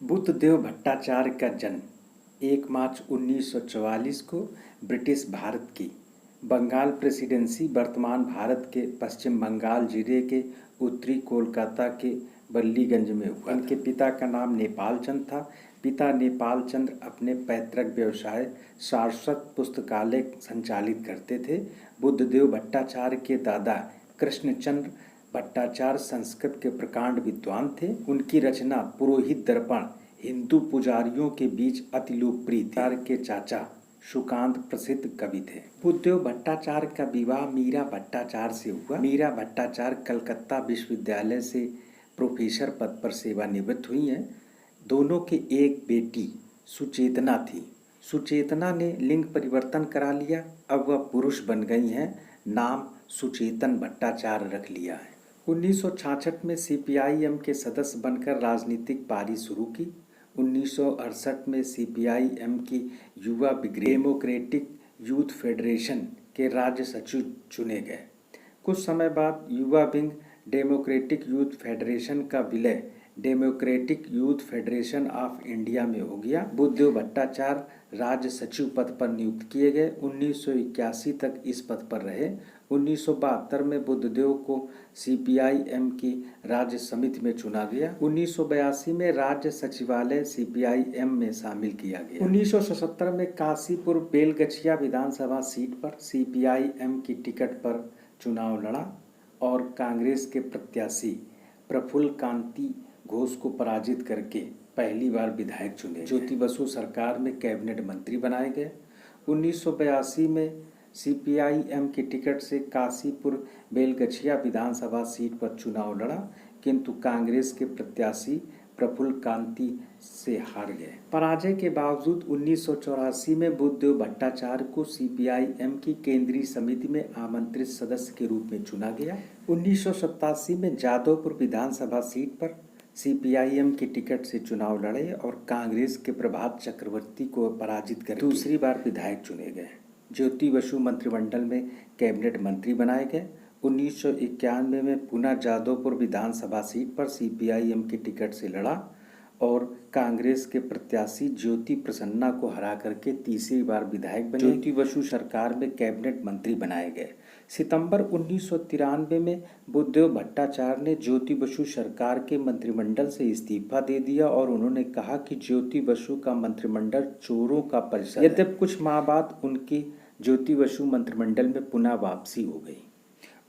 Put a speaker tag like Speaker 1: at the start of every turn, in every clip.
Speaker 1: बुद्धदेव भट्टाचार्य का जन्म 1 मार्च 1944 को ब्रिटिश भारत की बंगाल प्रेसिडेंसी वर्तमान भारत के पश्चिम बंगाल जिले के उत्तरी कोलकाता के बल्लीगंज में हुआ। उनके पिता का नाम नेपाल चंद था। पिता नेपाल चंद्र अपने पैतृक व्यवसाय सारस्वत पुस्तकालय संचालित करते थे। बुद्धदेव भट्टाचार्य के दादा कृष्णचंद्र भट्टाचार्य संस्कृत के प्रकांड विद्वान थे। उनकी रचना पुरोहित दर्पण हिंदू पुजारियों के बीच अति लोकप्रिय थी। के चाचा सुकांत प्रसिद्ध कवि थे। बुद्धदेव भट्टाचार्य का विवाह मीरा भट्टाचार्य से हुआ। मीरा भट्टाचार्य कलकत्ता विश्वविद्यालय से प्रोफेसर पद पर सेवानिवृत्त हुई हैं। दोनों की एक बेटी सुचेतना थी। सुचेतना ने लिंग परिवर्तन करा लिया, अब वह पुरुष बन गई हैं। नाम सुचेतन भट्टाचार्य रख लिया है। 1966 में सीपीआईएम के सदस्य बनकर राजनीतिक पारी शुरू की। 1968 में सीपीआईएम की युवा डेमोक्रेटिक यूथ फेडरेशन के राज्य सचिव चुने गए। कुछ समय बाद युवा विंग डेमोक्रेटिक यूथ फेडरेशन का विलय democratic youth federation of India में हो गया। बुद्धदेव भट्टाचार्य राज्य सचिव पद पर नियुक्त किए गए। 1981 तक इस पद पर रहे। 1972 में बुद्धदेव को सीपीआईएम की राज्य समिति में चुना गया। 1982 में राज्य सचिवालय सीपीआईएम में शामिल किया गया। 1977 में काशीपुर बेलगछिया विधानसभा सीट पर सीपीआईएम की टिकट पर चुनाव लड़ा और कांग्रेस के प्रत्याशी प्रफुल्ल कांति घोष को पराजित करके पहली बार विधायक चुने। ज्योति बसु सरकार में कैबिनेट मंत्री बनाए गए। 1982 में सीपीआईएम की टिकट से काशीपुर बेलगछिया विधानसभा सीट पर चुनाव लड़ा, किंतु कांग्रेस के प्रत्याशी प्रफुल्ल कांति से हार गए। पराजय के बावजूद 1984 में बुद्धदेव भट्टाचार्य को सीपीआईएम की केंद्रीय समिति में आमंत्रित सदस्य के रूप में चुना गया। 1987 में जादवपुर विधानसभा सीट पर सीपीआईएम की टिकट से चुनाव लड़े और कांग्रेस के प्रभात चक्रवर्ती को पराजित कर दूसरी बार विधायक चुने गए। ज्योति बसु मंत्रिमंडल में कैबिनेट मंत्री बनाए गए। 1991 में पुनः जादवपुर विधानसभा सीट पर सीपीआईएम की टिकट से लड़ा और कांग्रेस के प्रत्याशी ज्योति प्रसन्ना को हरा करके तीसरी बार विधायक बने। ज्योति बसु सरकार में कैबिनेट मंत्री बनाए गए। सितंबर 1993 में बुद्धदेव भट्टाचार्य ने ज्योति बसु सरकार के मंत्रिमंडल से इस्तीफा दे दिया और उन्होंने कहा कि ज्योति बसु का मंत्रिमंडल चोरों का परिसर है। यद्यपि कुछ माह बाद उनकी ज्योति बसु मंत्रिमंडल में पुनः वापसी हो गई।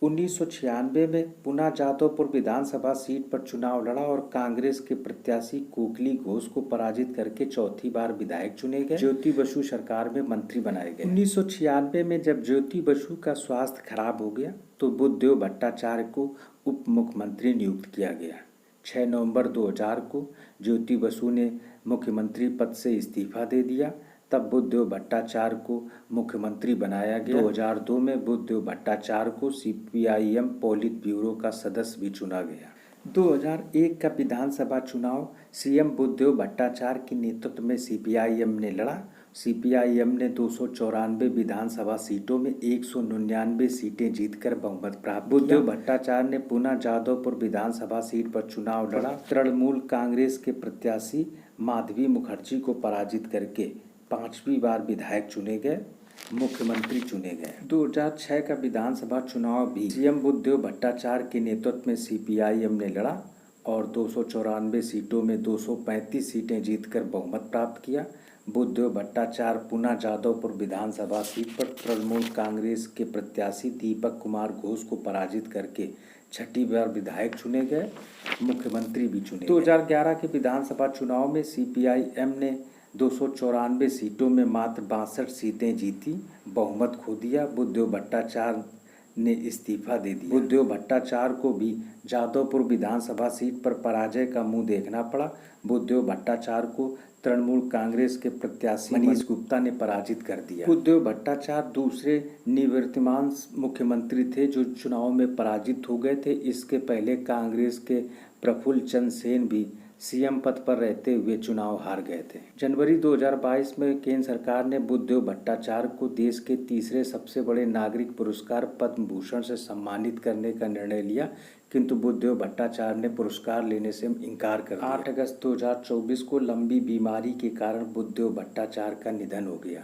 Speaker 1: 1996 में पुनः जादवपुर विधानसभा सीट पर चुनाव लड़ा और कांग्रेस के प्रत्याशी कोकली घोष को पराजित करके चौथी बार विधायक चुने गए। ज्योति बसु सरकार में मंत्री बनाए गए। 1996 में जब ज्योति बसु का स्वास्थ्य खराब हो गया तो बुद्धदेव भट्टाचार्य को उप मुख्यमंत्री नियुक्त किया गया। 6 नवंबर 2000 को ज्योति बसु ने मुख्यमंत्री पद से इस्तीफा दे दिया। तब बुद्धदेव भट्टाचार्य को मुख्यमंत्री बनाया गया। 2002 में बुद्धदेव भट्टाचार्य को सीपीआईएम पॉलिट ब्यूरो का सदस्य भी चुना गया। 2001 का विधानसभा चुनाव सीएम बुद्धदेव भट्टाचार्य के नेतृत्व में सीपीआईएम ने लड़ा। सीपीआईएम ने 294 विधानसभा सीटों में 199 सीटें जीतकर बहुमत प्राप्त किया। बुद्धदेव भट्टाचार्य ने पुनः जादवपुर विधानसभा सीट पर चुनाव लड़ा। तृणमूल कांग्रेस के प्रत्याशी माधवी मुखर्जी को पराजित करके 5वीं बार विधायक चुने गए, मुख्यमंत्री चुने गए। 2006 का विधानसभा चुनाव भी सीएम बुद्धदेव भट्टाचार्य के नेतृत्व में सीपीआईएम ने लड़ा और 294 सीटों में 235 सीटें जीतकर बहुमत प्राप्त किया। बुद्धदेव भट्टाचार्य पुनः जादवपुर विधानसभा सीट पर तृणमूल कांग्रेस के प्रत्याशी दीपक कुमार घोष को पराजित करके 6ठी बार विधायक चुने गए, मुख्यमंत्री भी चुने। 2011 के विधानसभा चुनाव में सीपीआईएम ने 294 सीटों में मात्र 62 सीटें जीती, बहुमत खो दिया। बुद्धदेव भट्टाचार्य ने इस्तीफा दे दिया। बुद्धदेव भट्टाचार्य को भी जादवपुर विधानसभा सीट पर पराजय का मुंह देखना पड़ा। बुद्धदेव भट्टाचार्य को तृणमूल कांग्रेस के प्रत्याशी मनीष गुप्ता ने पराजित कर दिया। बुद्धदेव भट्टाचार्य दूसरे निवर्तमान मुख्यमंत्री थे जो चुनाव में पराजित हो गए थे। इसके पहले कांग्रेस के प्रफुल्ल चंद्र सेन भी सीएम पद पर रहते हुए चुनाव हार गए थे। जनवरी 2022 में केंद्र सरकार ने बुद्धदेव भट्टाचार्य को देश के तीसरे सबसे बड़े नागरिक पुरस्कार पद्म भूषण से सम्मानित करने का निर्णय लिया, किंतु बुद्धदेव भट्टाचार्य ने पुरस्कार लेने से इनकार कर दिया। 8 अगस्त 2024 को लंबी बीमारी के कारण बुद्धदेव भट्टाचार्य का निधन हो गया।